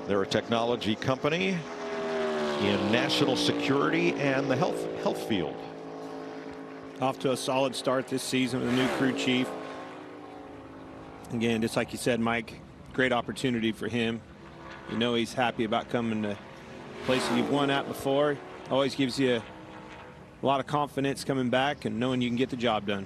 They're a technology company in national security and the health field. Off to a solid start this season with a new crew chief. Again, just like you said, Mike, great opportunity for him. You know he's happy about coming to a place that you've won at before. Always gives you a lot of confidence coming back and knowing you can get the job done.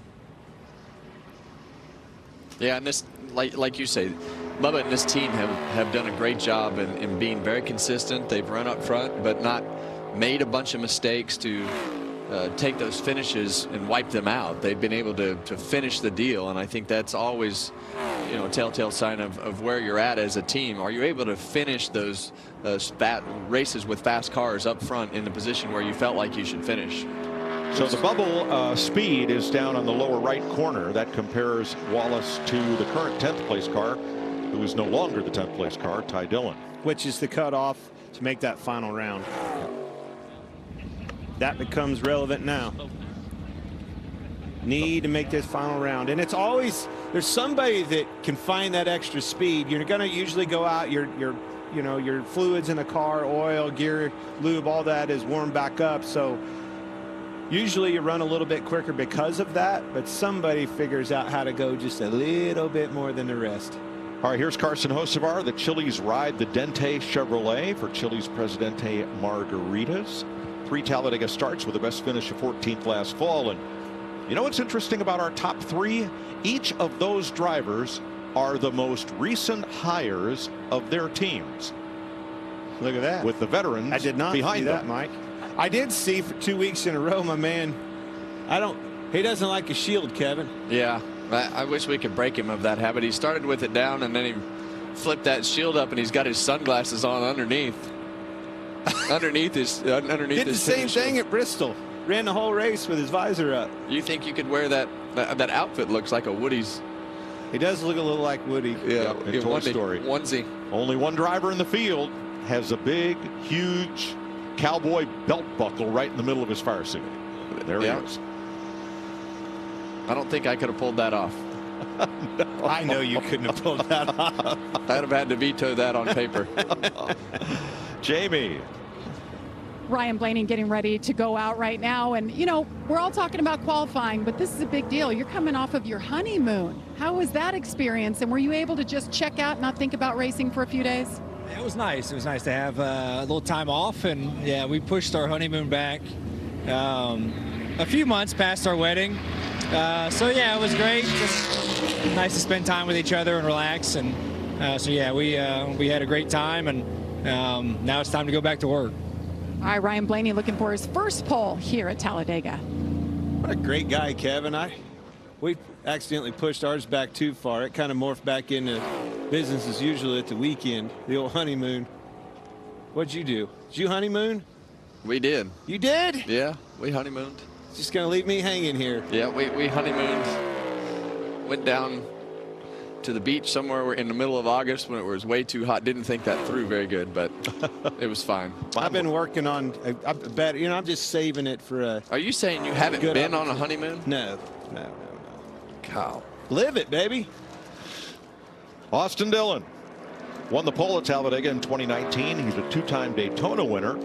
Yeah, and this, like you say, Bubba and this team have done a great job in being very consistent. They've run up front, but not made a bunch of mistakes to take those finishes and wipe them out. They've been able to finish the deal, and I think that's always, you know, a telltale sign of where you're at as a team. Are you able to finish those races with fast cars up front in the position where you felt like you should finish? So the bubble speed is down on the lower right corner. That compares Wallace to the current 10th place car, who is no longer the 10th place car, Ty Dillon. Which is the cutoff to make that final round. That becomes relevant now. Need to make this final round. And it's always, there's somebody that can find that extra speed. You're going to usually go out, you know, your fluids in the car, oil, gear, lube, all that is warmed back up. So usually you run a little bit quicker because of that, but somebody figures out how to go just a little bit more than the rest. All right, here's Carson Hocevar. The Chili's ride the Dente Chevrolet for Chili's Presidente Margaritas. 3 Talladega starts with the best finish of 14th last fall. And you know what's interesting about our top 3? Each of those drivers are the most recent hires of their teams. Look at that. With the veterans I did not behind see them. that, Mike. I did see for 2 weeks in a row, my man. He doesn't like a shield, Kevin. Yeah, I wish we could break him of that habit. He started with it down and then he flipped that shield up and he's got his sunglasses on underneath. Underneath his Did the same thing at Bristol. Ran the whole race with his visor up. You think you could wear that outfit? Looks like a Woody's. He does look a little like Woody. Yeah, in Toy Story. Onesie. Only one driver in the field has a big, huge cowboy belt buckle right in the middle of his fire suit. There he is. I don't think I could have pulled that off. No. I know you couldn't have pulled that off. I'd have had to veto that on paper. Jamie. Ryan Blaney getting ready to go out right now. And, you know, we're all talking about qualifying, but this is a big deal. You're coming off of your honeymoon. How was that experience? And were you able to just check out and not think about racing for a few days? It was nice. It was nice to have a little time off. And, yeah, we pushed our honeymoon back a few months past our wedding. So, yeah, it was great. Just nice to spend time with each other and relax. And so, yeah, we had a great time. And now it's time to go back to work. All right, Ryan Blaney looking for his first pole here at Talladega. What a great guy, Kevin. We accidentally pushed ours back too far. It kind of morphed back into business as usual at the weekend, the old honeymoon. What'd you do? Did you honeymoon? We did. You did? Yeah, we honeymooned. Just going to leave me hanging here. Yeah, we honeymooned. Went down to the beach somewhere in the middle of August when it was way too hot. Didn't think that through very good, but it was fine. I've been working on a better, you know, I'm just saving it for a. Are you saying you haven't been on a honeymoon? No. Cow. Live it, baby. Austin Dillon won the pole at Talladega in 2019. He's a 2-time Daytona winner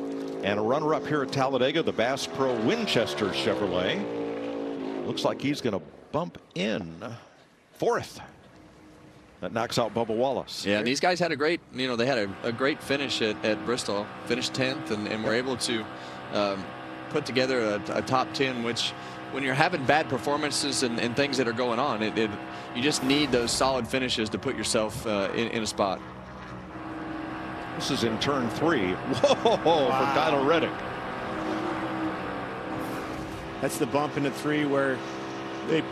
and a runner-up here at Talladega, the Bass Pro Winchester Chevrolet. Looks like he's going to bump in 4th. That knocks out Bubba Wallace. Yeah, and these guys had a great, you know, they had a great finish at Bristol. Finished 10th and were able to put together a top 10, which when you're having bad performances and things that are going on, you just need those solid finishes to put yourself in a spot. This is in turn 3. Whoa, wow. For Tyler Reddick. That's the bump into 3 where they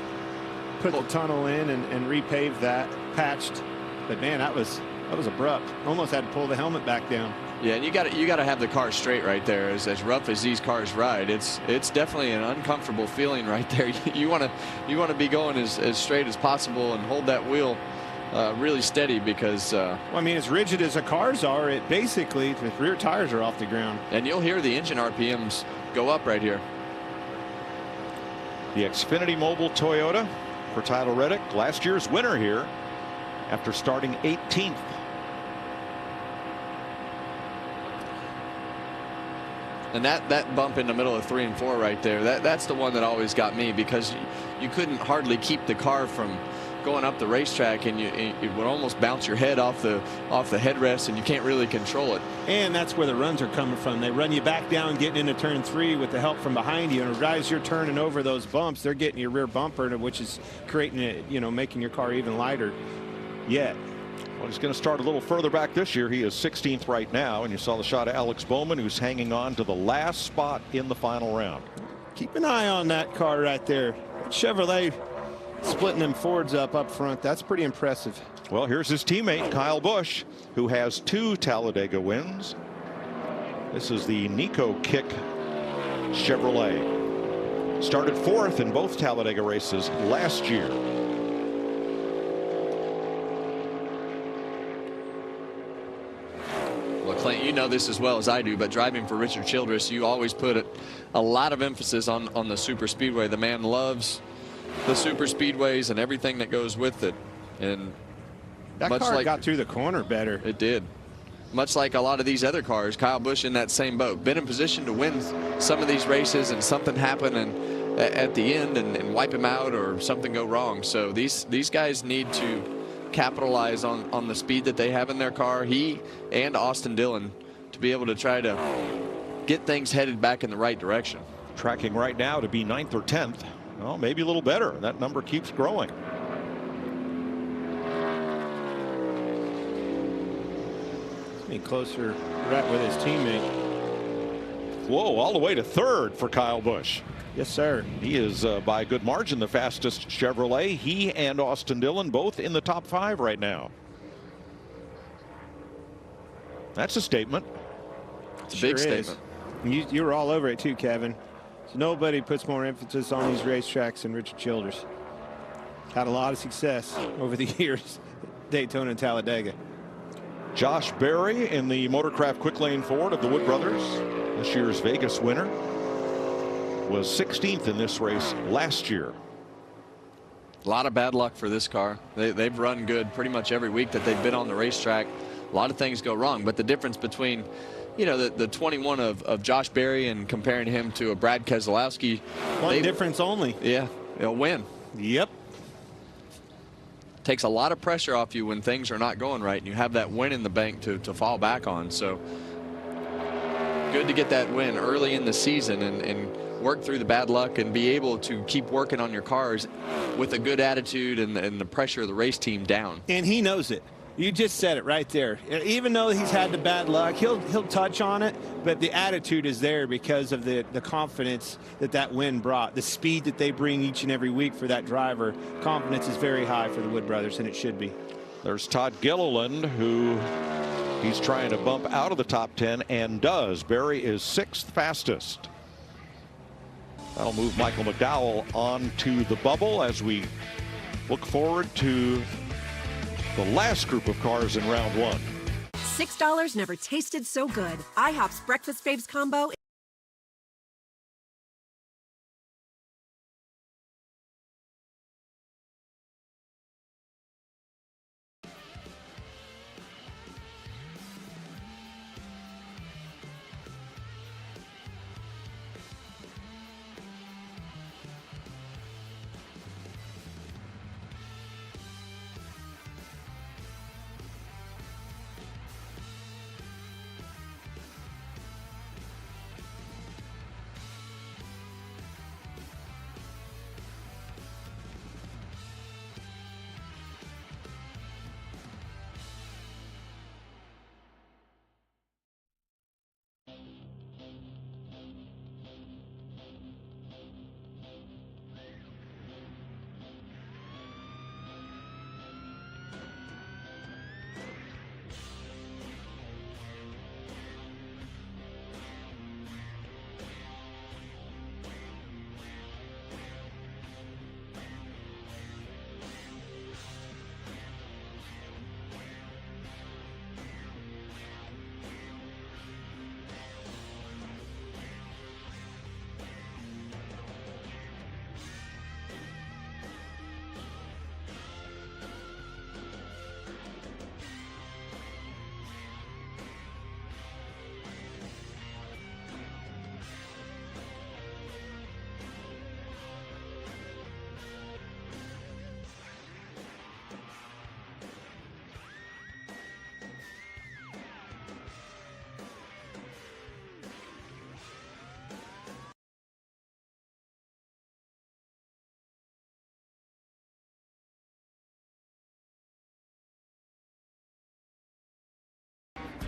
put the tunnel in and repaved that, patched. But man, that was abrupt. Almost had to pull the helmet back down. Yeah, and you got to have the car straight right there. As rough as these cars ride, it's definitely an uncomfortable feeling right there. You want to be going as straight as possible and hold that wheel really steady because. Well, I mean, as rigid as the cars are, it basically the rear tires are off the ground. And you'll hear the engine RPMs go up right here. The Xfinity Mobile Toyota for Tyler Reddick, last year's winner here after starting 18th. And that bump in the middle of 3 and 4 right there, that's the one that always got me, because you couldn't hardly keep the car from going up the racetrack, and it would almost bounce your head off the headrest, and you can't really control it. And that's where the runs are coming from. They run you back down, getting into turn 3 with the help from behind you. And as you're turning over those bumps, they're getting your rear bumper, which is creating it, you know, making your car even lighter. Yet. Well, he's going to start a little further back this year. He is 16th right now, and you saw the shot of Alex Bowman, who's hanging on to the last spot in the final round. Keep an eye on that car right there. Chevrolet splitting them Fords up front. That's pretty impressive. Well, here's his teammate Kyle Busch, who has 2 Talladega wins. This is the Nico Kick Chevrolet. Started 4th in both Talladega races last year. Well, Clint, you know this as well as I do, but driving for Richard Childress, you always put a lot of emphasis on the super speedway. The man loves the super speedways and everything that goes with it. And that car got through the corner better. It did. Much like a lot of these other cars, Kyle Busch in that same boat. Been in position to win some of these races, and something happen at the end and wipe him out, or something go wrong. So these guys need to capitalize on the speed that they have in their car. He and Austin Dillon, to be able to try to get things headed back in the right direction. Tracking right now to be 9th or 10th. Well, maybe a little better. That number keeps growing. Getting closer right with his teammate. Whoa, all the way to 3rd for Kyle Busch. Yes, sir. He is by a good margin the fastest Chevrolet. He and Austin Dillon both in the top 5 right now. That's a statement. It's a big statement. You were all over it too, Kevin. So nobody puts more emphasis on these racetracks than Richard Childress. Had a lot of success over the years at Daytona and Talladega. Josh Berry in the Motorcraft Quick Lane Ford of the Wood Brothers, this year's Vegas winner, was 16th in this race last year. A lot of bad luck for this car. They've run good pretty much every week that they've been on the racetrack. A lot of things go wrong, but the difference between, you know, the 21 of Josh Berry and comparing him to a Brad Keselowski. One difference only. Yeah, they'll win. Yep. Takes a lot of pressure off you when things are not going right, and you have that win in the bank to fall back on. So good to get that win early in the season and work through the bad luck and be able to keep working on your cars with a good attitude and the pressure of the race team down. And he knows it. You just said it right there. Even though he's had the bad luck, he'll touch on it, but the attitude is there because of the confidence that win brought, the speed that they bring each and every week for that driver. Confidence is very high for the Wood Brothers, and it should be. There's Todd Gilliland, who he's trying to bump out of the top 10 and does. Berry is 6th fastest. That'll move Michael McDowell onto the bubble as we look forward to the last group of cars in round 1. $6 never tasted so good. IHOP's Breakfast Faves combo.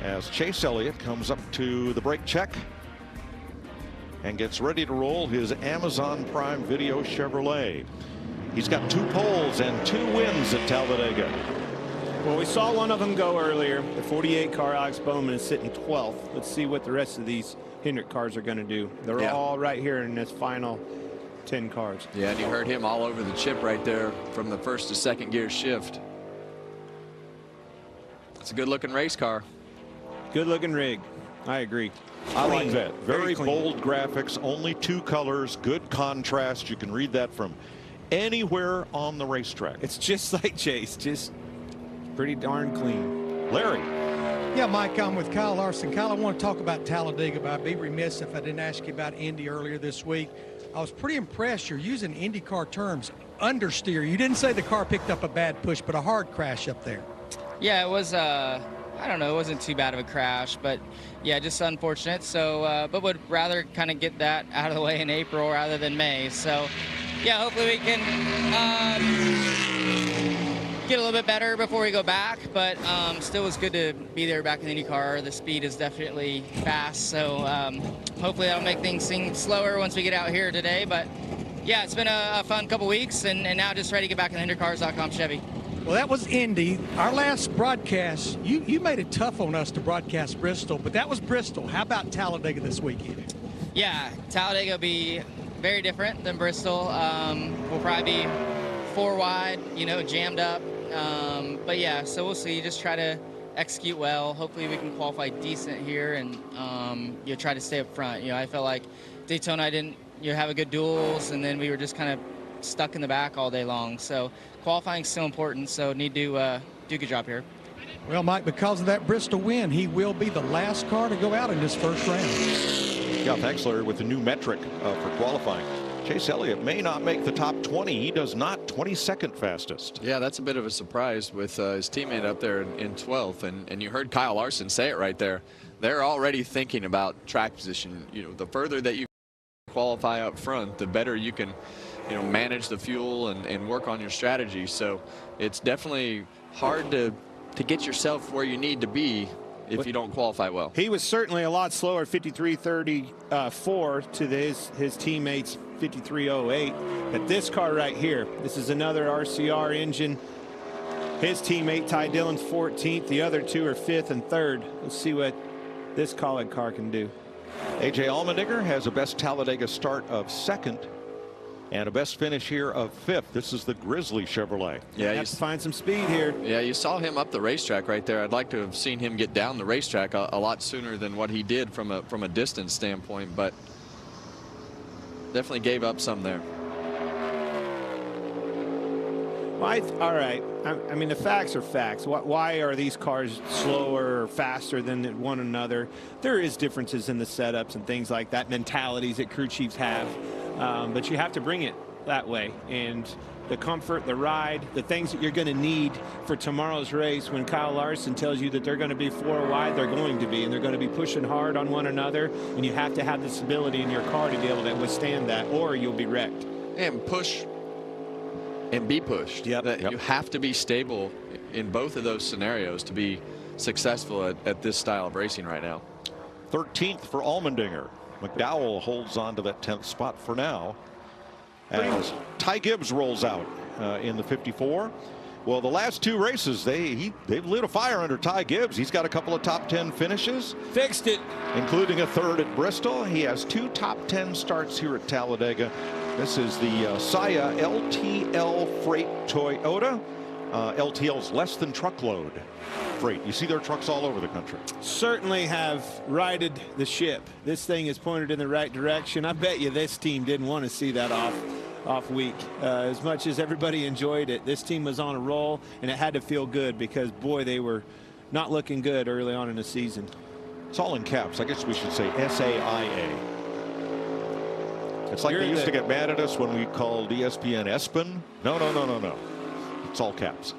as Chase Elliott comes up to the brake check and gets ready to roll his Amazon Prime Video Chevrolet. He's got 2 poles and 2 wins at Talladega. Well, we saw one of them go earlier. The 48 car, Alex Bowman, is sitting 12th. Let's see what the rest of these Hendrick cars are going to do. They're all right here in this final 10 cars. Yeah, and you heard him all over the chip right there from the first to second gear shift. It's a good looking race car. Good looking rig. I agree. I like that. Very clean. bold graphics, only 2 colors, good contrast. You can read that from anywhere on the racetrack. It's just like Chase, just pretty darn clean. Larry. Yeah, Mike, I'm with Kyle Larson. Kyle, I want to talk about Talladega, but I'd be remiss if I didn't ask you about Indy earlier this week. I was pretty impressed. You're using IndyCar terms. Understeer. You didn't say the car picked up a bad push, but a hard crash up there. Yeah, it was, I don't know, it wasn't too bad of a crash, but yeah, just unfortunate. So, but would rather kind of get that out of the way in April rather than May. So, yeah, hopefully we can get a little bit better before we go back, but still was good to be there back in the IndyCar. The speed is definitely fast, so hopefully that'll make things seem slower once we get out here today. But yeah, it's been a fun couple weeks, and now just ready to get back in the IndyCars.com Chevy. Well, that was Indy. Our last broadcast, you made it tough on us to broadcast Bristol, but that was Bristol. How about Talladega this weekend? Yeah, Talladega will be very different than Bristol. We'll probably be 4 wide, you know, jammed up. But yeah, so we'll see. Just try to execute well. Hopefully we can qualify decent here and you try to stay up front. You know, I felt like Daytona I didn't have a good duels, and then we were just kind of stuck in the back all day long. So qualifying is still important, so need to do a good job here. Well, Mike, because of that Bristol win, he will be the last car to go out in this first round. Yeah, thanks, Larry, with the new metric for qualifying. Chase Elliott may not make the top 20. He does not. 22nd fastest. Yeah, that's a bit of a surprise with his teammate up there in 12th. And you heard Kyle Larson say it right there. They're already thinking about track position. You know, the further that you qualify up front, the better you can, you know, manage the fuel and work on your strategy. So it's definitely hard to get yourself where you need to be if you don't qualify well. He was certainly a lot slower, 53.34 to his teammates 53.08. But this car right here, this is another RCR engine. His teammate Ty Dillon's 14th. The other 2 are 5th and 3rd. Let's see what this College car can do. A.J. Allmendinger has a best Talladega start of 2nd and a best finish here of 5th. This is the Grizzly Chevrolet. Yeah, you have to find some speed here. Yeah, you saw him up the racetrack right there. I'd like to have seen him get down the racetrack a lot sooner than what he did from a distance standpoint, but definitely gave up some there. Well, all right. I mean, the facts are facts. Why are these cars slower or faster than one another? There is differences in the setups and things like that, mentalities that crew chiefs have. But you have to bring it that way. And the comfort, the ride, the things that you're going to need for tomorrow's race, when Kyle Larson tells you that they're going to be 4 wide, they're going to be. And they're going to be pushing hard on one another. And you have to have the stability in your car to be able to withstand that, or you'll be wrecked. And push and be pushed. Yep. You have to be stable in both of those scenarios to be successful at this style of racing right now. 13th for Allmendinger. McDowell holds on to that 10th spot for now as Ty Gibbs rolls out in the 54. Well, the last 2 races, they've lit a fire under Ty Gibbs. He's got a couple of top 10 finishes. Fixed it. Including a 3rd at Bristol. He has 2 top 10 starts here at Talladega. This is the Saya LTL Freight Toyota. LTL's less than truckload freight. You see their trucks all over the country. Certainly have righted the ship. This thing is pointed in the right direction. I bet you this team didn't want to see that off week. As much as everybody enjoyed it, this team was on a roll, and it had to feel good because, boy, they were not looking good early on in the season. It's all in caps. I guess we should say SAIA. It's like they used to get mad at us when we called ESPN ESPN. No. It's all caps.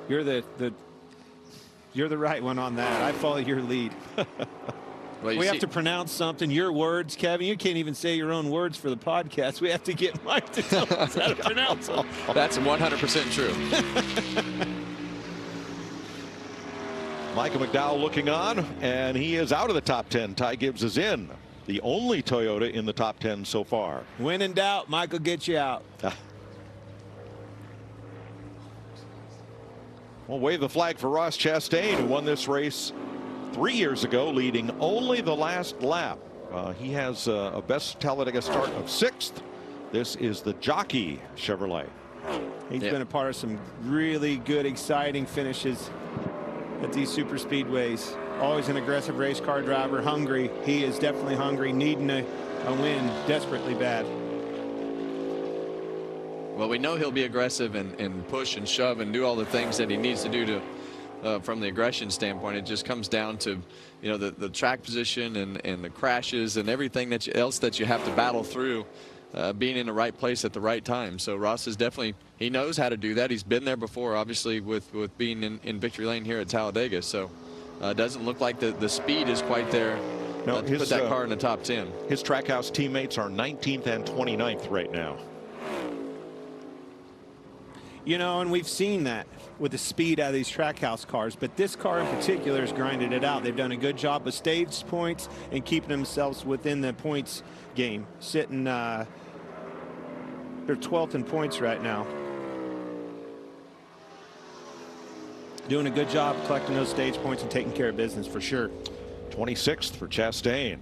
You're the right one on that. I follow your lead. Well, we have to pronounce something. Your words, Kevin. You can't even say your own words for the podcast. We have to get Mike to tell us how to pronounce them. That's 100% true. Michael McDowell looking on, and he is out of the top 10. Ty Gibbs is in. The only Toyota in the top 10 so far. When in doubt, Michael gets you out. We'll wave the flag for Ross Chastain, who won this race 3 years ago, leading only the last lap. He has a best Talladega start of 6th. This is the jockey Chevrolet. He's been a part of some really good, exciting finishes at these super speedways. Always an aggressive race car driver, hungry. He is definitely hungry, needing a win desperately bad. Well, we know he'll be aggressive and push and shove and do all the things that he needs to do to from the aggression standpoint. It just comes down to, you know, the track position and the crashes and everything else that you have to battle through, being in the right place at the right time. So Ross is definitely, he knows how to do that. He's been there before, obviously, with being in victory lane here at Talladega. So it doesn't look like the speed is quite there to put that car in the top 10. His Trackhouse teammates are 19th and 29th right now. You know, and we've seen that with the speed out of these Trackhouse cars, but this car in particular has grinded it out. They've done a good job of stage points and keeping themselves within the points game. Sitting, they're 12th in points right now. Doing a good job collecting those stage points and taking care of business for sure. 26th for Chastain.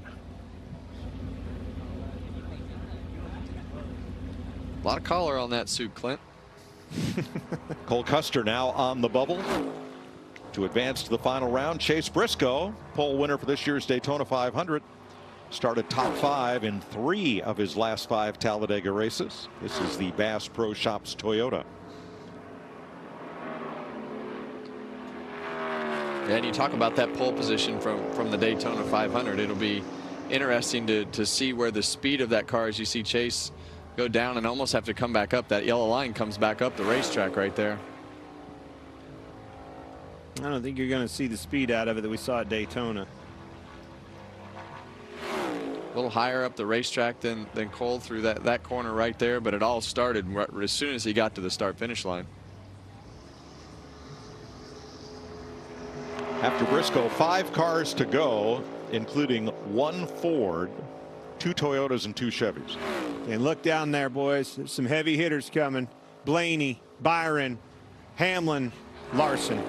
A lot of color on that suit, Clint. Cole Custer now on the bubble to advance to the final round. Chase Briscoe, pole winner for this year's Daytona 500, started top 5 in 3 of his last 5 Talladega races. This is the Bass Pro Shops Toyota. And you talk about that pole position from the Daytona 500. It'll be interesting to see where the speed of that car, as you see Chase go down and almost have to come back up. That yellow line comes back up the racetrack right there. I don't think you're going to see the speed out of it that we saw at Daytona. A little higher up the racetrack than Cole through that corner right there, but it all started as soon as he got to the start-finish line. After Briscoe, 5 cars to go, including 1 Ford, 2 Toyotas, and 2 Chevys. And look down there, boys. There's some heavy hitters coming. Blaney, Byron, Hamlin, Larson.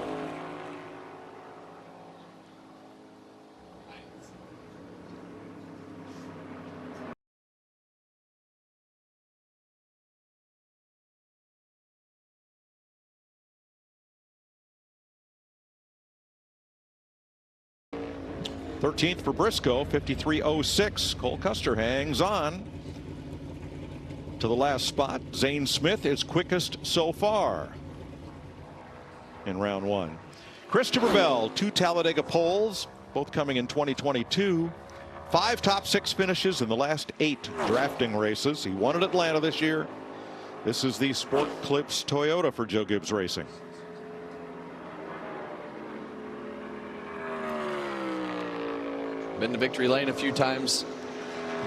'13th for Briscoe, 53.06. Cole Custer hangs on to the last spot. Zane Smith is quickest so far in round 1. Christopher Bell, 2 Talladega poles, both coming in 2022. 5 top 6 finishes in the last 8 drafting races. He won at Atlanta this year. This is the Sport Clips Toyota for Joe Gibbs Racing. Been to victory lane a few times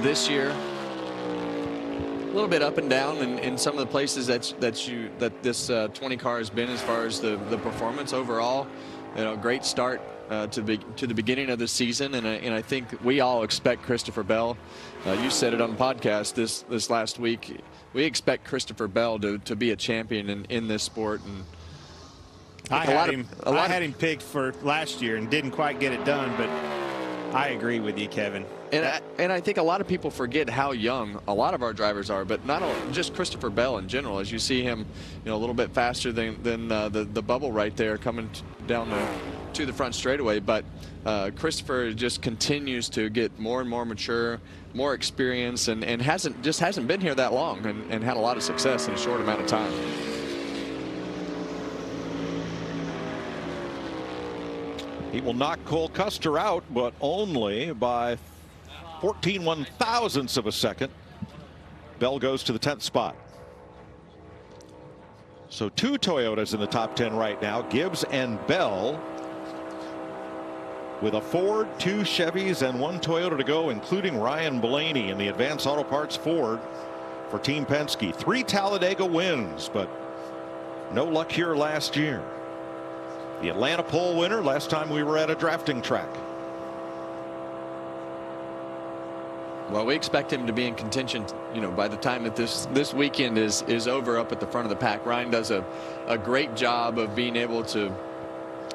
this year. A little bit up and down in some of the places that this 20 car has been as far as the performance overall. You know, great start to the beginning of the season, and I think we all expect Christopher Bell. You said it on the podcast this last week. We expect Christopher Bell to be a champion in this sport. And I had him picked for last year and didn't quite get it done, but I agree with you, Kevin. And I think a lot of people forget how young a lot of our drivers are, but not only just Christopher Bell in general. As you see him, you know, a little bit faster than the bubble right there coming down to the front straightaway. But Christopher just continues to get more and more mature, more experience, and hasn't been here that long and had a lot of success in a short amount of time. He will knock Cole Custer out, but only by 14 one-thousandths of a second. Bell goes to the 10th spot. So 2 Toyotas in the top 10 right now, Gibbs and Bell, with a Ford, 2 Chevys, and 1 Toyota to go, including Ryan Blaney in the Advanced Auto Parts Ford for Team Penske. 3 Talladega wins, but no luck here last year. The Atlanta pole winner last time we were at a drafting track. Well, we expect him to be in contention, you know, by the time that this weekend is over up at the front of the pack. Ryan does a great job of being able to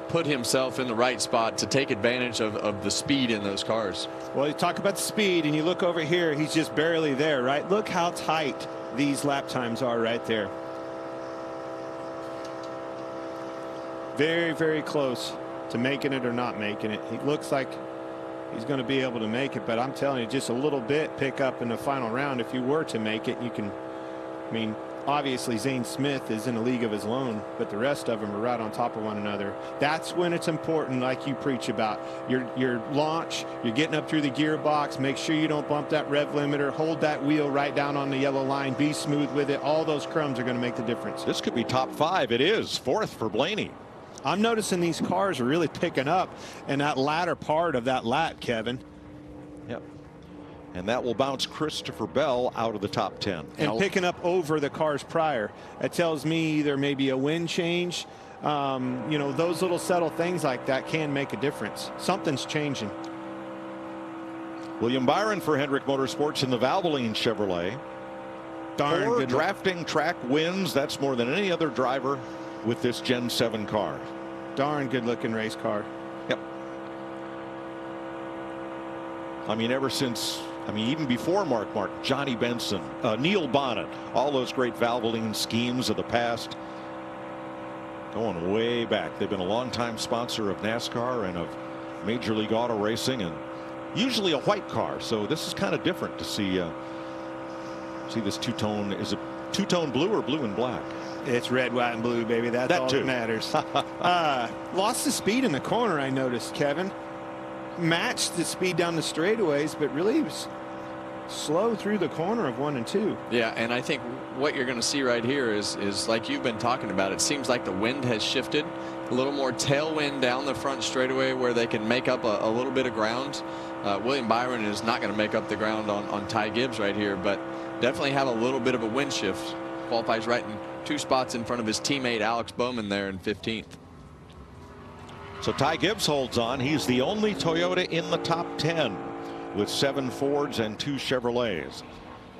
put himself in the right spot to take advantage of the speed in those cars. Well, you talk about the speed, and you look over here, he's just barely there, right? Look how tight these lap times are right there. Very, very close to making it or not making it. He looks like he's going to be able to make it, but I'm telling you, just a little bit pick up in the final round. If you were to make it, you can, I mean, obviously Zane Smith is in a league of his own, but the rest of them are right on top of one another. That's when it's important, like you preach about, your launch, you're getting up through the gearbox, make sure you don't bump that rev limiter, hold that wheel right down on the yellow line, be smooth with it. All those crumbs are going to make the difference. This could be top 5. It is 4th for Blaney. I'm noticing these cars are really picking up in that latter part of that lap, Kevin. Yep. And that will bounce Christopher Bell out of the top 10. And picking up over the cars prior. That tells me there may be a wind change. You know, those little subtle things like that can make a difference. Something's changing. William Byron for Hendrick Motorsports in the Valvoline Chevrolet. Darn 4 good drafting track wins. That's more than any other driver with this Gen 7 car. Darn good looking race car. Yep. I mean, ever since, I mean, even before Mark, Johnny Benson, Neil Bonnet, all those great Valvoline schemes of the past, going way back. They've been a longtime sponsor of NASCAR and of Major League Auto Racing, and usually a white car. So this is kind of different to see this two-tone. Is it two-tone blue or blue and black? It's red, white, and blue, baby. That's all that matters. Lost the speed in the corner, I noticed, Kevin. Matched the speed down the straightaways, but really was slow through the corner of 1 and 2. Yeah, and I think what you're going to see right here is like you've been talking about. It seems like the wind has shifted. A little more tailwind down the front straightaway where they can make up a little bit of ground. William Byron is not going to make up the ground on Ty Gibbs right here, but definitely have a little bit of a wind shift. Qualifies right in 2 spots in front of his teammate Alex Bowman there in 15th. So Ty Gibbs holds on. He's the only Toyota in the top 10 with 7 Fords and 2 Chevrolets.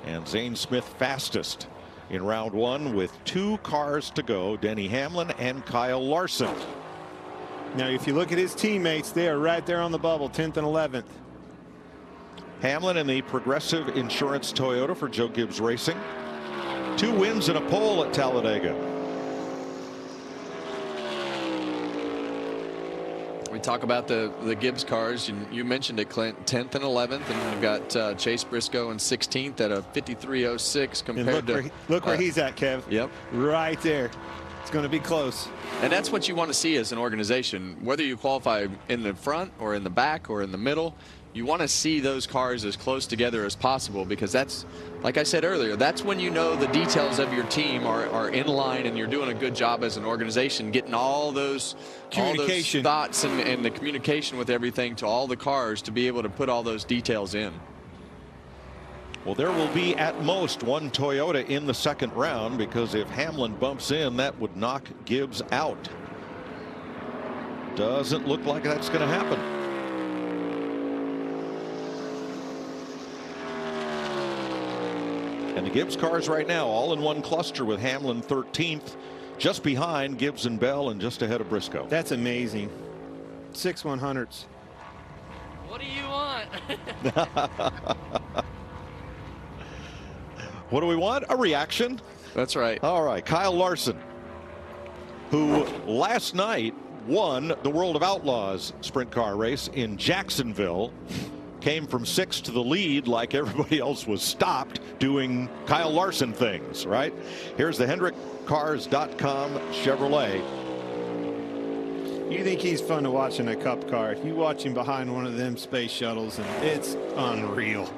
And Zane Smith fastest in round 1 with 2 cars to go. Denny Hamlin and Kyle Larson. Now, if you look at his teammates, they are right there on the bubble, 10th and 11th. Hamlin in the Progressive Insurance Toyota for Joe Gibbs Racing. 2 wins and a pole at Talladega. We talk about the Gibbs cars. You mentioned it, Clint. 10th and 11th, and we've got Chase Briscoe in 16th at a 53.06 compared to. Look where he's at, Kev. Yep. Right there. It's going to be close. And that's what you want to see as an organization. Whether you qualify in the front or in the back or in the middle, you want to see those cars as close together as possible, because that's, like I said earlier, that's when you know the details of your team are in line and you're doing a good job as an organization, getting all those thoughts and the communication with everything to all the cars to be able to put all those details in. Well, there will be at most 1 Toyota in the 2nd round, because if Hamlin bumps in, that would knock Gibbs out. Doesn't look like that's going to happen. And the Gibbs cars right now all in 1 cluster, with Hamlin 13th, just behind Gibbs and Bell and just ahead of Briscoe. That's amazing. 6 100s. What do you want? What do we want? A reaction. That's right. All right. Kyle Larson, who last night won the World of Outlaws sprint car race in Jacksonville, came from 6th to the lead like everybody else was stopped doing Kyle Larson things, right? Here's the HendrickCars.com Chevrolet. You think he's fun to watch in a cup car. You watch him behind one of them space shuttles, and it's unreal.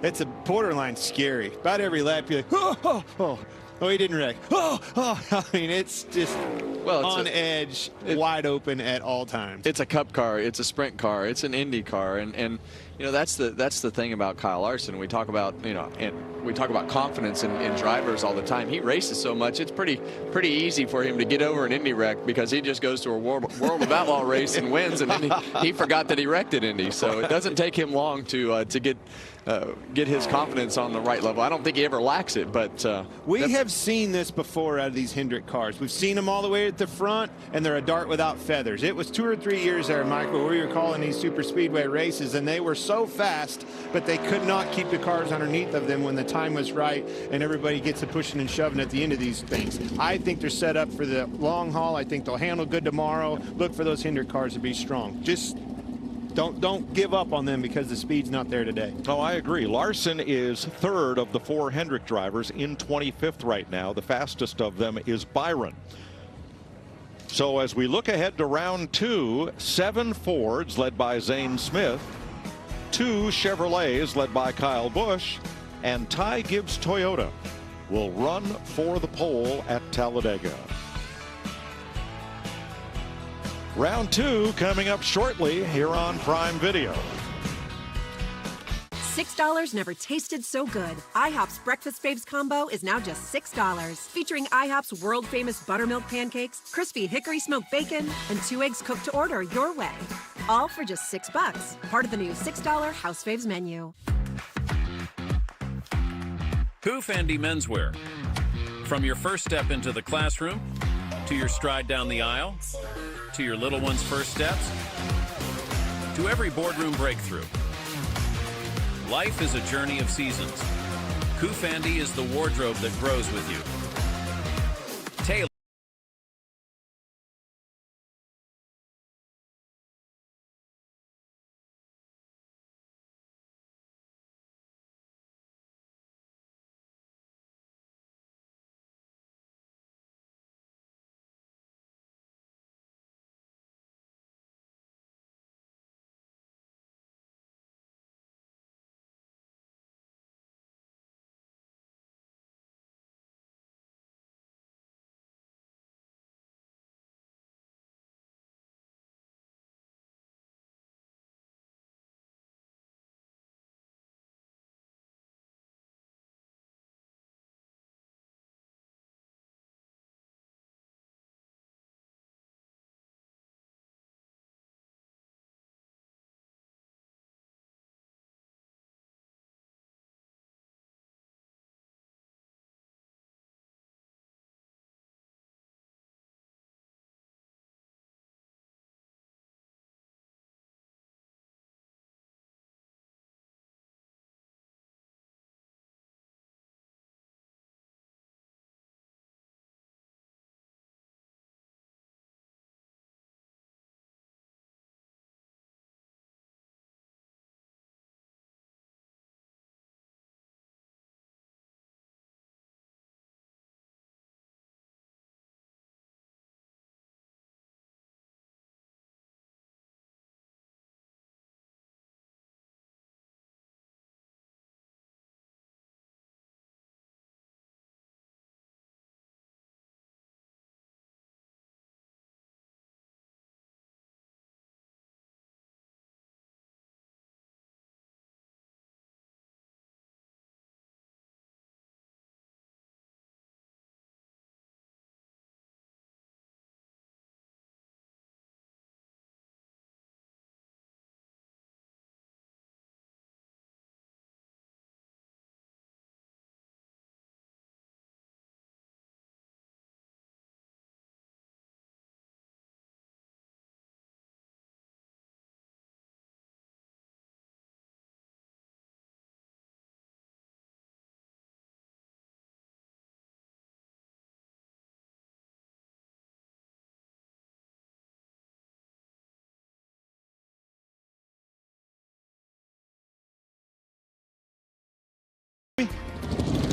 It's a borderline scary. About every lap you're like, oh, he didn't wreck. I mean, it's just on edge, wide open at all times. It's a cup car. It's a sprint car. It's an Indy car. And You know, that's the thing about Kyle Larson. We talk about, you know, and we talk about confidence in drivers all the time. He races so much, it's pretty easy for him to get over an Indy wreck because he just goes to a World of Outlaw race and wins, and then he forgot that he wrecked at Indy. So it doesn't take him long to get his confidence on the right level. I don't think he ever lacks it, but we have seen this before out of these Hendrick cars. We've seen them all the way at the front, and they're a dart without feathers. It was 2 or 3 years there, Michael, where we were calling these super speedway races, and they were so fast, but they could not keep the cars underneath of them when the time was right, and everybody gets to pushing and shoving at the end of these things. I think they're set up for the long haul. I think they'll handle good tomorrow. Look for those Hendrick cars to be strong. Just don't give up on them because the speed's not there today. Oh, I agree. Larson is 3rd of the 4 Hendrick drivers, in 25th right now. The fastest of them is Byron. So as we look ahead to round 2, 7 Fords led by Zane Smith, 2 Chevrolets led by Kyle Busch, and Ty Gibbs Toyota will run for the pole at Talladega. Round 2 coming up shortly here on Prime Video. $6 never tasted so good. IHOP's Breakfast Faves combo is now just $6. Featuring IHOP's world-famous buttermilk pancakes, crispy hickory smoked bacon, and 2 eggs cooked to order your way. All for just $6. Part of the new $6 House Faves menu. Koof Andy Menswear. From your first step into the classroom, to your stride down the aisle, to your little one's first steps, to every boardroom breakthrough. Life is a journey of seasons. Koof Andy is the wardrobe that grows with you. Taylor.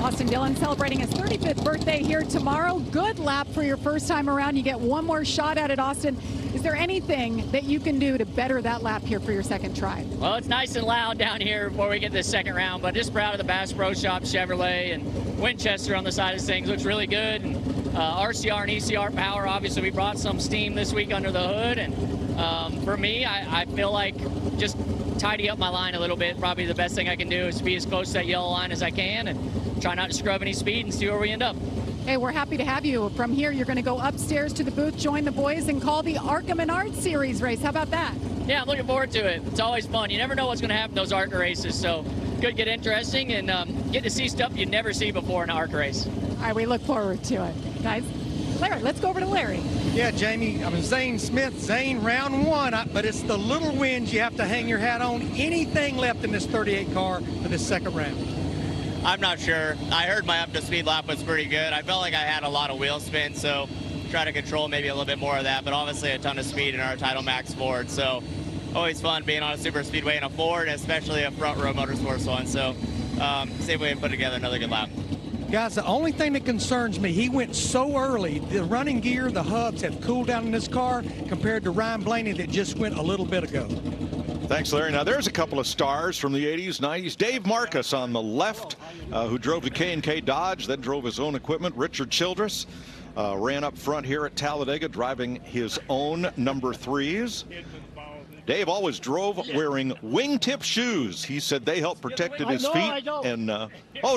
Austin Dillon celebrating his 35th birthday here tomorrow. Good lap for your first time around. You get one more shot at it, Austin. Is there anything that you can do to better that lap here for your second try? Well, it's nice and loud down here before we get this second round, but just proud of the Bass Pro Shop Chevrolet and Winchester on the side of things. Looks really good. And RCR and ECR power, obviously we brought some steam this week under the hood, and for me, I feel like just tidy up my line a little bit. Probably the best thing I can do is be as close to that yellow line as I can and try not to scrub any speed and see where we end up. Hey, we're happy to have you. From here, you're going to go upstairs to the booth, join the boys, and call the Arkham and Art Series race. How about that? Yeah, I'm looking forward to it. It's always fun. You never know what's going to happen in those ARCA races, so could get interesting and get to see stuff you'd never see before in an ARCA race. All right, we look forward to it. Guys, Larry, let's go over to Larry. Yeah, Jamie, Zane Smith, Zane, round one, but it's the little wins you have to hang your hat on. Anything left in this 38 car for this second round? I'm not sure. I heard my up to speed lap was pretty good. I felt like I had a lot of wheel spin, so try to control maybe a little bit more of that, but obviously a ton of speed in our Title Max Ford. So always fun being on a super speedway in a Ford, especially a front row motorsports one. So see if we can put together another good lap. Guys, the only thing that concerns me, he went so early. The running gear, the hubs have cooled down in this car compared to Ryan Blaney that just went a little bit ago. Thanks, Larry. Now, there's a couple of stars from the 80s, 90s. Dave Marcus on the left, who drove the K&K Dodge, then drove his own equipment. Richard Childress ran up front here at Talladega, driving his own number 3s. Dave always drove wearing wingtip shoes. He said they helped protected his feet. And oh,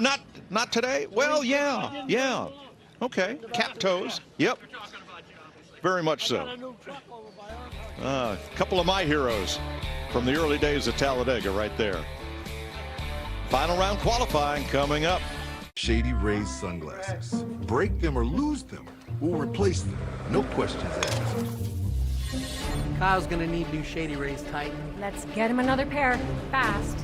not today? Well, yeah. Okay, cap toes. Yep, very much so. A couple of my heroes from the early days of Talladega right there. Final round qualifying coming up. Shady Rays sunglasses. Break them or lose them. We'll replace them. No questions asked. Kyle's gonna need new Shady Rays Titan. Let's get him another pair, fast.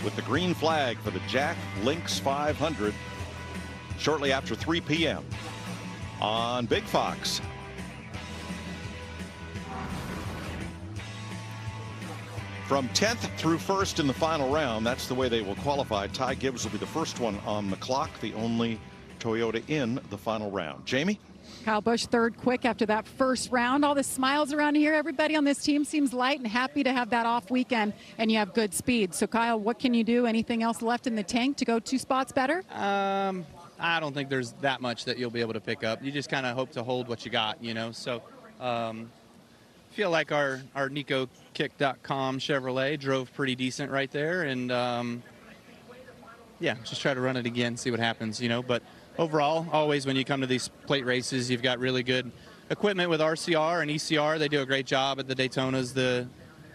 With the green flag for the Jack Lynx 500 shortly after 3 p.m. on Big Fox. From 10th through 1st in the final round, that's the way they will qualify. Ty Gibbs will be the first one on the clock, the only Toyota in the final round. Jamie? Kyle Busch third quick after that first round. All the smiles around here. Everybody on this team seems light and happy to have that off weekend, and you have good speed. So Kyle, what can you do? Anything else left in the tank to go 2 spots better? I don't think there's that much that you'll be able to pick up. You just kind of hope to hold what you got, you know. So feel like our NicoKick.com Chevrolet drove pretty decent right there, and yeah, just try to run it again, see what happens, you know. But overall, always when you come to these plate races, you've got really good equipment with RCR and ECR. They do a great job at the Daytonas, the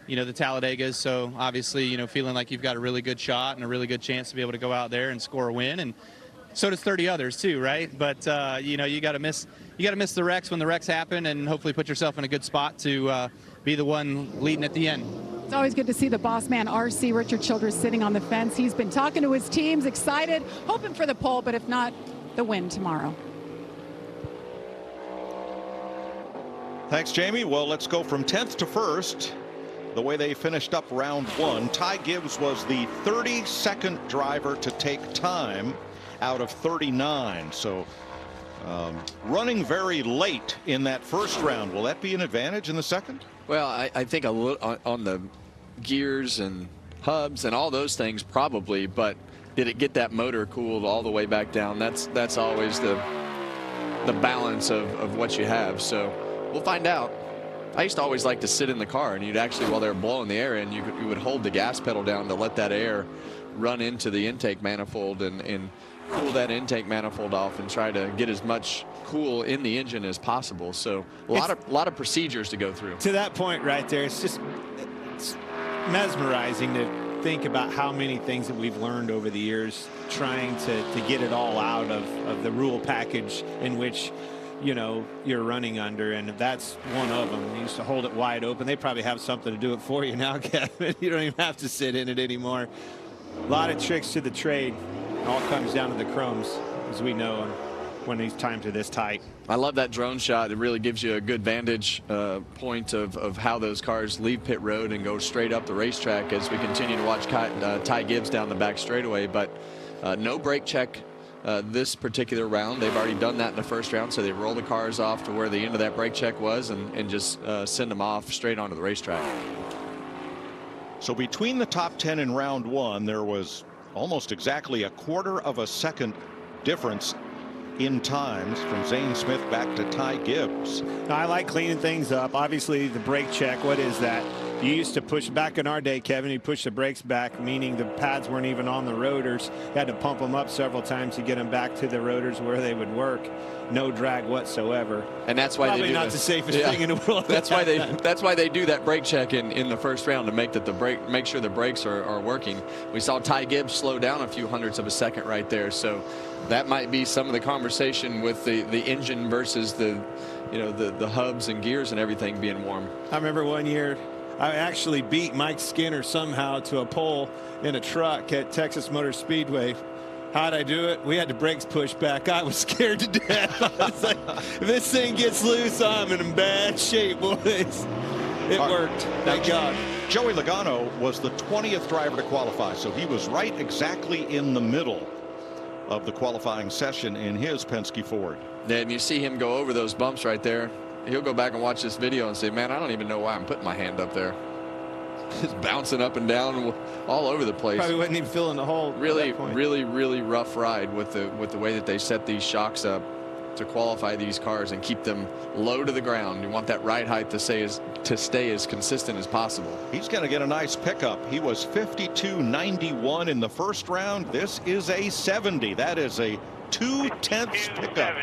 Talladegas. So obviously, you know, feeling like you've got a really good shot and a really good chance to be able to go out there and score a win. And so does 30 others too, right? But you know, you got to miss the wrecks when the wrecks happen, and hopefully put yourself in a good spot to be the one leading at the end. It's always good to see the boss man, RC Richard Childress, sitting on the fence. He's been talking to his teams, excited, hoping for the pole, but if not, the win tomorrow. Thanks, Jamie. Well, let's go from 10th to 1st. The way they finished up round 1, Ty Gibbs was the 32nd driver to take time out of 39. So running very late in that first round. Will that be an advantage in the second? Well, I think a little on the gears and hubs and all those things probably, but did it get that motor cooled all the way back down? That's always the balance of what you have. So we'll find out. I used to always like to sit in the car, and you'd actually, while they were blowing the air in, you would hold the gas pedal down to let that air run into the intake manifold and cool that intake manifold off and try to get as much cool in the engine as possible. So a lot of procedures to go through. To that point right there, it's mesmerizing to think about how many things that we've learned over the years trying to get it all out of the rule package in which, you know, you're running under, and that's one of them. You used to hold it wide open. They probably have something to do it for you now, Kevin. You don't even have to sit in it anymore. A lot of tricks to the trade. It all comes down to the chromes, as we know, when these times are this tight. I love that drone shot. It really gives you a good vantage point of how those cars leave pit road and go straight up the racetrack as we continue to watch Ty Gibbs down the back straightaway. But no brake check this particular round. They've already done that in the first round, so they roll the cars off to where the end of that brake check was and just send them off straight onto the racetrack. So between the top 10 in round 1, there was almost exactly a quarter of a second difference in times from Zane Smith back to Ty Gibbs. Now, I like cleaning things up. Obviously, the brake check, what is that? You used to push back in our day, Kevin, you push the brakes back, meaning the pads weren't even on the rotors. You had to pump them up several times to get them back to the rotors where they would work. No drag whatsoever. And that's why probably they do not the safest thing in the world. That's why they do that brake check in the first round to make sure the brakes are working. We saw Ty Gibbs slow down a few hundredths of a second right there. So that might be some of the conversation with the engine versus the hubs and gears and everything being warm. I remember one year I actually beat Mike Skinner somehow to a pole in a truck at Texas Motor Speedway. How'd I do it? We had the brakes pushed back. I was scared to death. I was like, if this thing gets loose, I'm in bad shape, boys. It worked. Thank God. Joey Logano was the 20th driver to qualify, so he was right exactly in the middle of the qualifying session in his Penske Ford. And you see him go over those bumps right there. He'll go back and watch this video and say, man, I don't even know why I'm putting my hand up there. Just bouncing up and down all over the place. Probably wasn't even filling the hole. Really rough ride with the way that they set these shocks up to qualify these cars and keep them low to the ground. You want that ride height to stay as consistent as possible. He's going to get a nice pickup. He was 52.91 in the first round. This is a 70. That is a 0.2 pickup.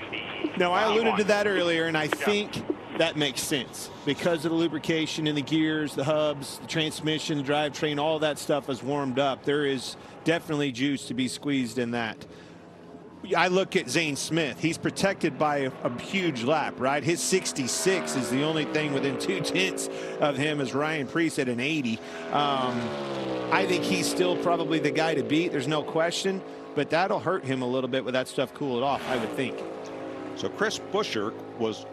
No, I alluded to that earlier, and I think that makes sense because of the lubrication in the gears, the hubs, the transmission, the drivetrain, all that stuff is warmed up. There is definitely juice to be squeezed in that. I look at Zane Smith. He's protected by a huge lap, right? His 66 is the only thing within 0.2 of him as Ryan Preece at an 80. I think he's still probably the guy to beat. There's no question, but that'll hurt him a little bit with that stuff cooled off, I would think. So Chris Buescher was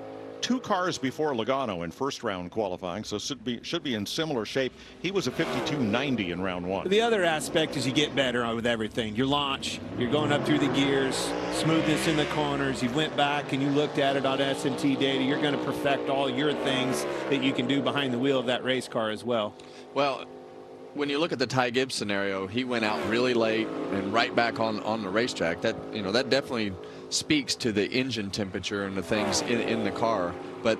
2 cars before Logano in first round qualifying, so should be in similar shape. He was a 52.90 in round 1. The other aspect is you get better with everything. Your launch, you're going up through the gears, smoothness in the corners. You went back and you looked at it on S&T data. You're going to perfect all your things that you can do behind the wheel of that race car as well. Well, when you look at the Ty Gibbs scenario, he went out really late and right back on the racetrack. That, you know, that definitely speaks to the engine temperature and the things in the car. But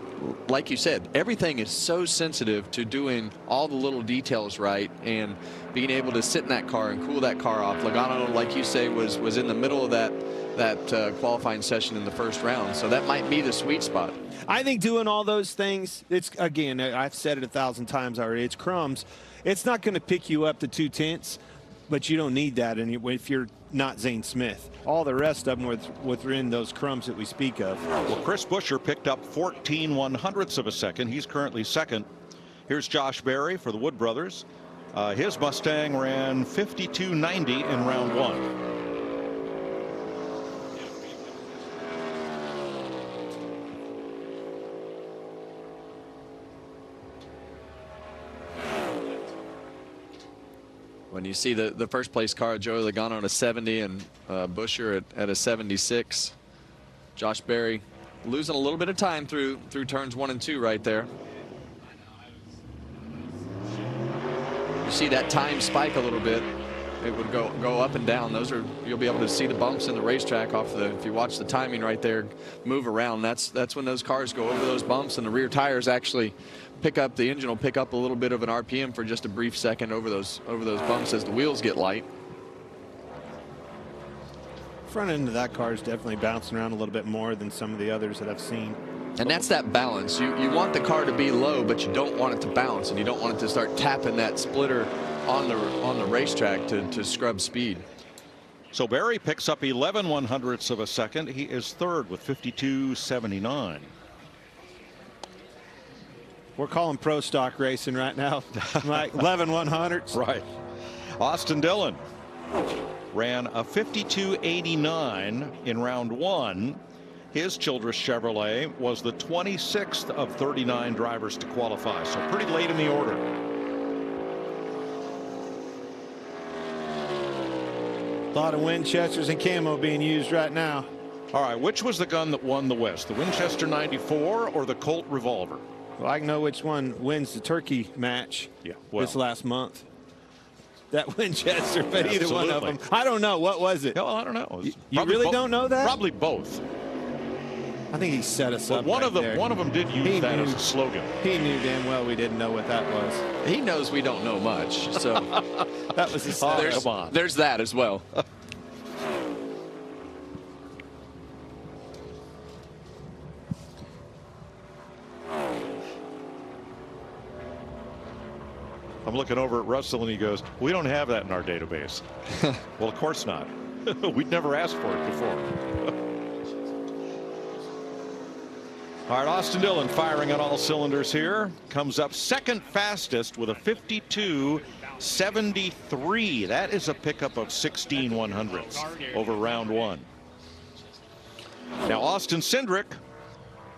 like you said, everything is so sensitive to doing all the little details right and being able to sit in that car and cool that car off. Logano, like you say, was in the middle of that qualifying session in the first round, so that might be the sweet spot. I think doing all those things, it's, again, I've said it 1,000 times already, it's crumbs. It's not going to pick you up to 2/10, but you don't need that if you're not Zane Smith. All the rest of them within those crumbs that we speak of. Well, Chris Buescher picked up 14/100ths of a second. He's currently second. Here's Josh Berry for the Wood brothers. His Mustang ran 52.90 in round 1. When you see the first place car, Joey Logano at a 70 and Buescher at a 76. Josh Berry losing a little bit of time through turns 1 and 2 right there. You see that time spike a little bit. It would go up and down. Those are, you'll be able to see the bumps in the racetrack off the, if you watch the timing right there move around, that's when those cars go over those bumps and the rear tires actually pick up, the engine will pick up a little bit of an RPM for just a brief second over those bumps as the wheels get light. Front end of that car is definitely bouncing around a little bit more than some of the others that I've seen. And that's that balance. You want the car to be low, but you don't want it to bounce, and you don't want it to start tapping that splitter on the racetrack to scrub speed. So Berry picks up 11/100ths of a second. He is third with 52.79. We're calling pro stock racing right now. Like 11/100ths. Right. Austin Dillon ran a 52.89 in round 1. His Childress Chevrolet was the 26th of 39 drivers to qualify, so pretty late in the order. A lot of Winchesters and camo being used right now. All right, which was the gun that won the West, the Winchester 94 or the Colt Revolver? Well, I know which one wins the turkey match this last month. That Winchester, but either one of them. I don't know. What was it? Well, I don't know. You really don't know that? Probably both. I think he set us up. One of them did use that as a slogan. He knew damn well we didn't know what that was. He knows we don't know much, so that was his come on. There's that as well. I'm looking over at Russell and he goes, we don't have that in our database. Well, of course not. We'd never asked for it before. All right, Austin Dillon firing on all cylinders here. Comes up second fastest with a 52.73. That is a pickup of 16/100ths over round 1. Now, Austin Cindric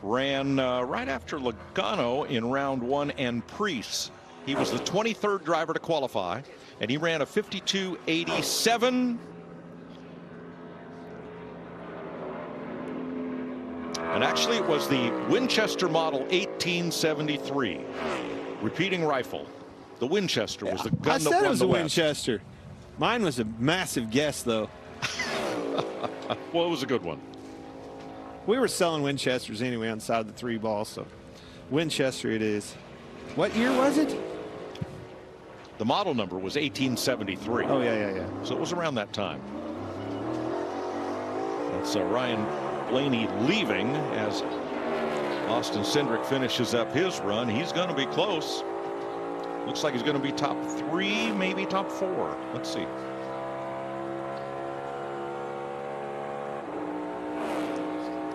ran right after Logano in round 1 and Preece. He was the 23rd driver to qualify, and he ran a 52.87. And actually, it was the Winchester model 1873. Repeating rifle. The Winchester was the gun that won the West. I said it was a Winchester. Mine was a massive guess, though. Well, it was a good one. We were selling Winchesters anyway on the side of the 3 ball, so Winchester it is. What year was it? The model number was 1873. Oh, yeah. So it was around that time. That's Ryan Blaney leaving as Austin Cindric finishes up his run. He's going to be close. Looks like he's going to be top 3, maybe top 4. Let's see.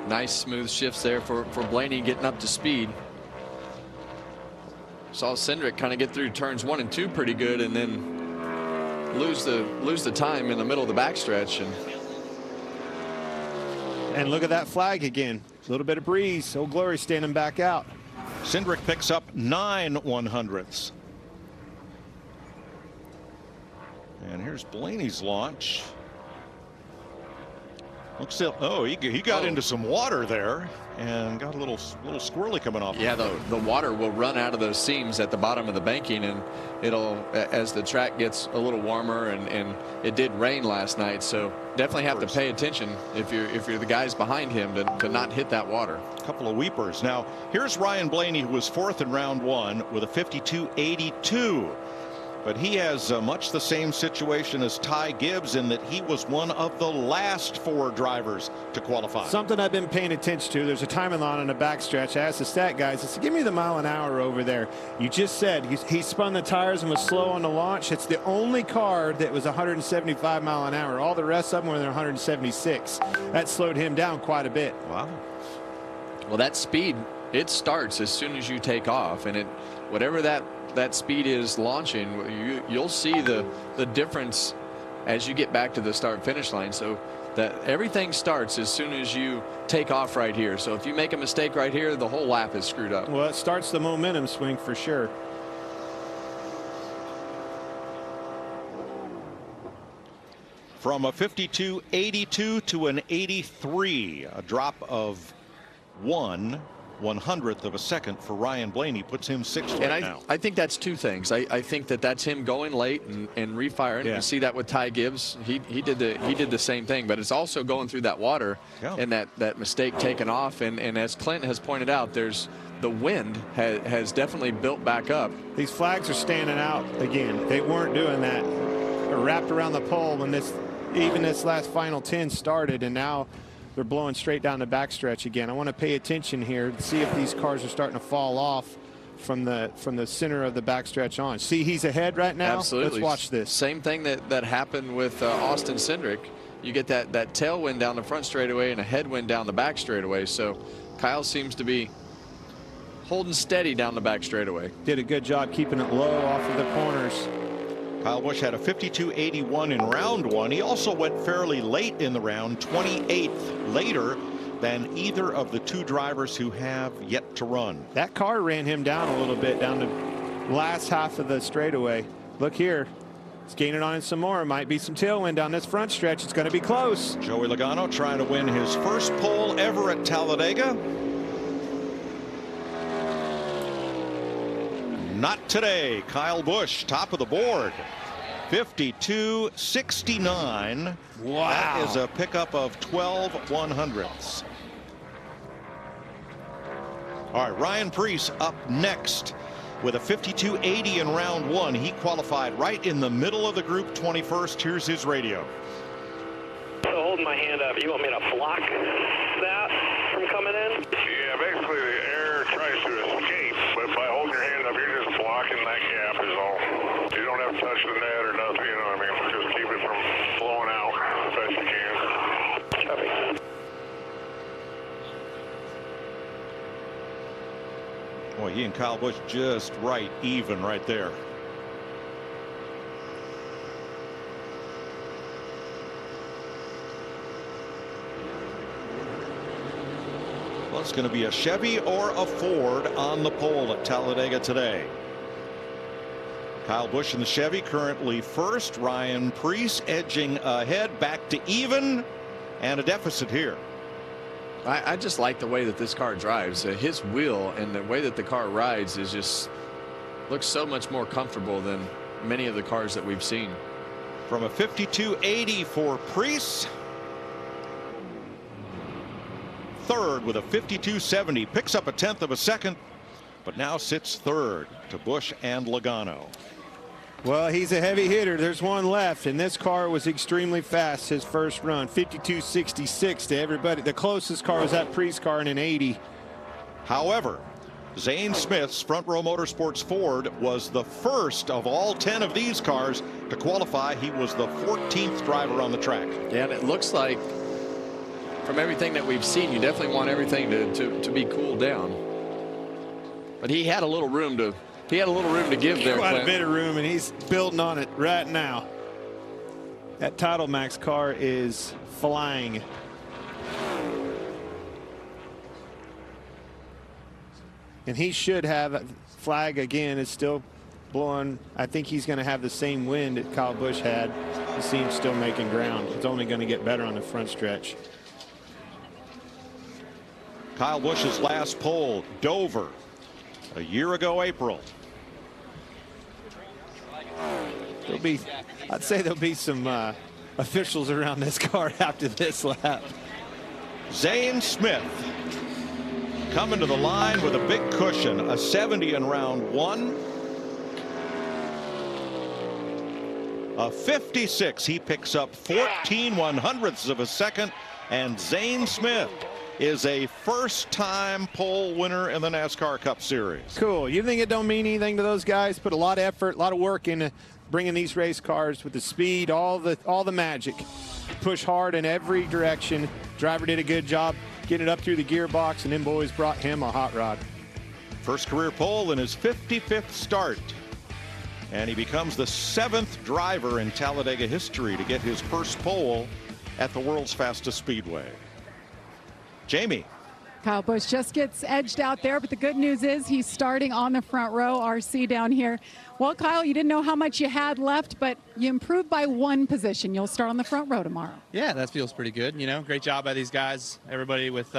Nice smooth shifts there for Blaney getting up to speed. Saw Cindric kind of get through turns 1 and 2 pretty good, and then lose the time in the middle of the backstretch. And look at that flag again. A little bit of breeze. Old Glory standing back out. Cindric picks up 9 100ths. And here's Blaney's launch. Looks like, oh, he got into some water there and got a little squirrely coming off. Yeah, the water will run out of those seams at the bottom of the banking, and it'll, as the track gets a little warmer, and it did rain last night, so definitely have to pay attention if you're the guys behind him to not hit that water. A couple of weepers. Now here's Ryan Blaney, who was 4th in round 1 with a 52.82. But he has much the same situation as Ty Gibbs in that he was one of the last 4 drivers to qualify. Something I've been paying attention to. There's a timing line on the backstretch. I asked the stat guys, I said, give me the mile an hour over there. You just said he spun the tires and was slow on the launch. It's the only car that was 175 mile an hour. All the rest of them were 176. That slowed him down quite a bit. Wow. Well, that speed, it starts as soon as you take off, and whatever that speed is launching, you'll see the difference as you get back to the start finish line. So that everything starts as soon as you take off right here. So if you make a mistake right here, the whole lap is screwed up. Well, it starts the momentum swing for sure. From a 52.82 to an 83, a drop of 1/100th of a second for Ryan Blaney, puts him 6th right now. I think that's 2 things. I think that's him going late and refiring. Yeah. You see that with Ty Gibbs. He did the same thing, but it's also going through that water and that mistake taken off. And as Clint has pointed out, the wind has definitely built back up. These flags are standing out again. They weren't doing that. They're wrapped around the pole when even this last final 10 started, and now they're blowing straight down the backstretch again. I want to pay attention here to see if these cars are starting to fall off from the center of the backstretch on. See, he's ahead right now. Absolutely. Let's watch this. Same thing that happened with Austin Cindric. You get that tailwind down the front straightaway and a headwind down the back straightaway. So Kyle seems to be holding steady down the back straightaway. Did a good job keeping it low off of the corners. Kyle Busch had a 52.81 in round 1. He also went fairly late in the round, 28th later than either of the 2 drivers who have yet to run. That car ran him down a little bit down the last half of the straightaway. Look here. It's gaining on it some more. Might be some tailwind down this front stretch. It's going to be close. Joey Logano trying to win his first pole ever at Talladega. Not today. Kyle Busch, top of the board. 52.69. Wow. That is a pickup of 12 100ths. All right, Ryan Preece up next with a 52.80 in round 1. He qualified right in the middle of the group, 21st. Here's his radio. So holding my hand up, you want me to block that from coming in? Yeah, basically the air tries to escape, but by holding your hand up, you're just blocking that gap is all. You don't have to touch the net or nothing, you know what I mean? Just keep it from blowing out as best you can. Copy. Boy, he and Kyle Busch just right even right there. Well, it's going to be a Chevy or a Ford on the pole at Talladega today. Kyle Busch in the Chevy currently first. Ryan Preece edging ahead, back to even, and a deficit here. I just like the way that this car drives. His wheel and the way that the car rides is just looks so much more comfortable than many of the cars that we've seen. From a 52.80 for Preece. Third with a 52.70, picks up a 1/10 of a second, but now sits third to Busch and Logano. Well, he's a heavy hitter. There's one left, and this car was extremely fast his first run. 52.66 to everybody. The closest car was that Preece car in an 80. However, Zane Smith's Front Row Motorsports Ford was the first of all 10 of these cars to qualify. He was the 14th driver on the track. Yeah, and it looks like from everything that we've seen, you definitely want everything to be cooled down. But he had a little room to give there. Quite Clint. a bit of room, and he's building on it right now. That Title Max car is flying. And he should have flag again. Is still blowing. I think he's going to have the same wind that Kyle Busch had. You see him still making ground. It's only going to get better on the front stretch. Kyle Busch's last pole, Dover, a year ago April. I'd say there'll be some officials around this car after this lap. Zane Smith coming to the line with a big cushion, a 70 in round 1. A 56. He picks up 14/100ths of a second, and Zane Smith is a first-time pole winner in the NASCAR Cup Series. Cool. You think it don't mean anything to those guys? Put a lot of effort, a lot of work into bringing these race cars with the speed, all the magic. Push hard in every direction. Driver did a good job getting it up through the gearbox, and then boys brought him a hot rod. First career pole in his 55th start. And he becomes the 7th driver in Talladega history to get his first pole at the world's fastest speedway. Jamie. Kyle Busch just gets edged out there, but the good news is he's starting on the front row, RC down here. Well, Kyle, you didn't know how much you had left, but you improved by 1 position. You'll start on the front row tomorrow. Yeah, that feels pretty good. You know, great job by these guys, everybody with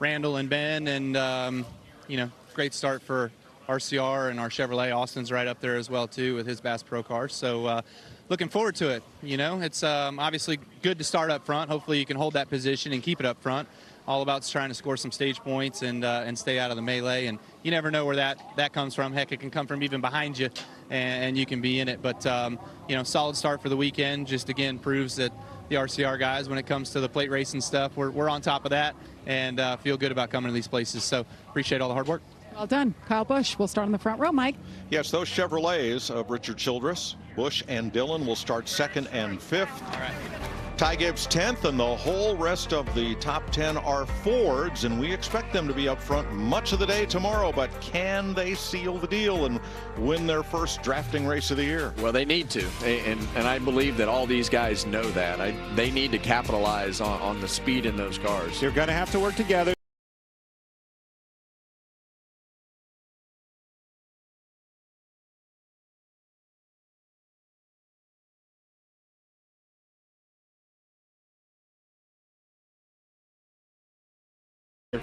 Randall and Ben, and, you know, great start for RCR and our Chevrolet. Austin's right up there as well, too, with his Bass Pro car. So looking forward to it. You know, it's obviously good to start up front. Hopefully you can hold that position and keep it up front. All about trying to score some stage points and stay out of the melee. And you never know where that comes from. Heck, it can come from even behind you, and you can be in it. But, you know, solid start for the weekend. Just, again, proves that the RCR guys, when it comes to the plate racing stuff, we're on top of that and feel good about coming to these places. So appreciate all the hard work. Well done. Kyle Busch will start on the front row. Mike. Yes, those Chevrolets of Richard Childress, Busch and Dillon will start 2nd and 5th. All right. Ty Gibbs 10th, and the whole rest of the top 10 are Fords, and we expect them to be up front much of the day tomorrow. But can they seal the deal and win their first drafting race of the year? Well, they need to, and I believe that all these guys know that. They need to capitalize on the speed in those cars. They're going to have to work together.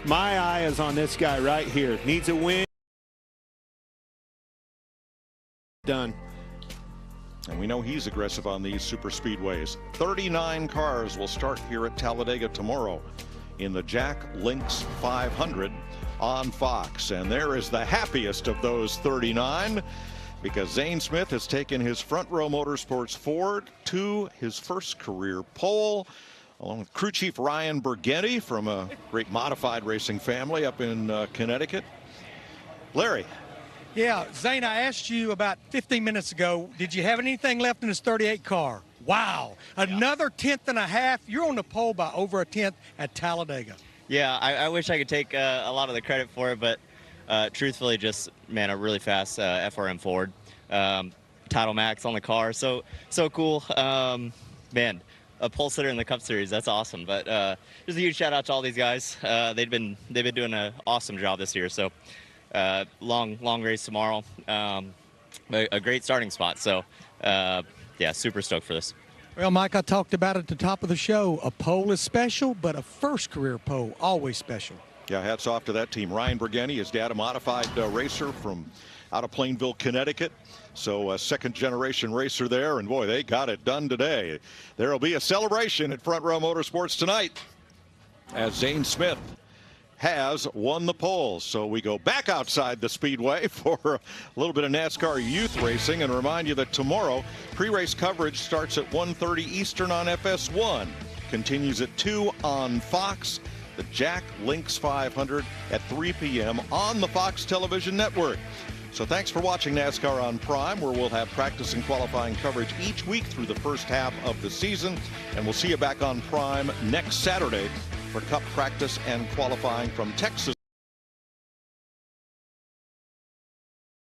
My eye is on this guy right here. Needs a win. Done. And we know he's aggressive on these super speedways. 39 cars will start here at Talladega tomorrow in the Jack Lynx 500 on Fox. And there is the happiest of those 39, because Zane Smith has taken his Front Row Motorsports Ford to his first career pole, along with crew chief Ryan Burgetti from a great modified racing family up in Connecticut. Larry. Yeah, Zane, I asked you about 15 minutes ago, did you have anything left in this 38 car? Wow, another 10th and a half. You're on the pole by over a 10th at Talladega. Yeah, I wish I could take a lot of the credit for it, but truthfully, just, man, a really fast FRM Ford. Title Max on the car, so cool. Man, a pole sitter in the Cup Series, that's awesome. But just a huge shout out to all these guys. They've been doing an awesome job this year. So long race tomorrow. A great starting spot. So yeah, super stoked for this. Well, Mike, I talked about it at the top of the show. A pole is special, but a first career pole always special. Yeah, hats off to that team. Ryan Burgetti, his dad, a modified racer from out of Plainville, Connecticut. So a second-generation racer there, and boy, they got it done today. There will be a celebration at Front Row Motorsports tonight as Zane Smith has won the pole. So we go back outside the speedway for a little bit of NASCAR youth racing, and remind you that tomorrow pre-race coverage starts at 1:30 Eastern on FS1, continues at 2 on Fox, the Jack Lynx 500 at 3 p.m. on the Fox Television Network. So thanks for watching NASCAR on Prime, where we'll have practice and qualifying coverage each week through the first half of the season. And we'll see you back on Prime next Saturday for Cup practice and qualifying from Texas.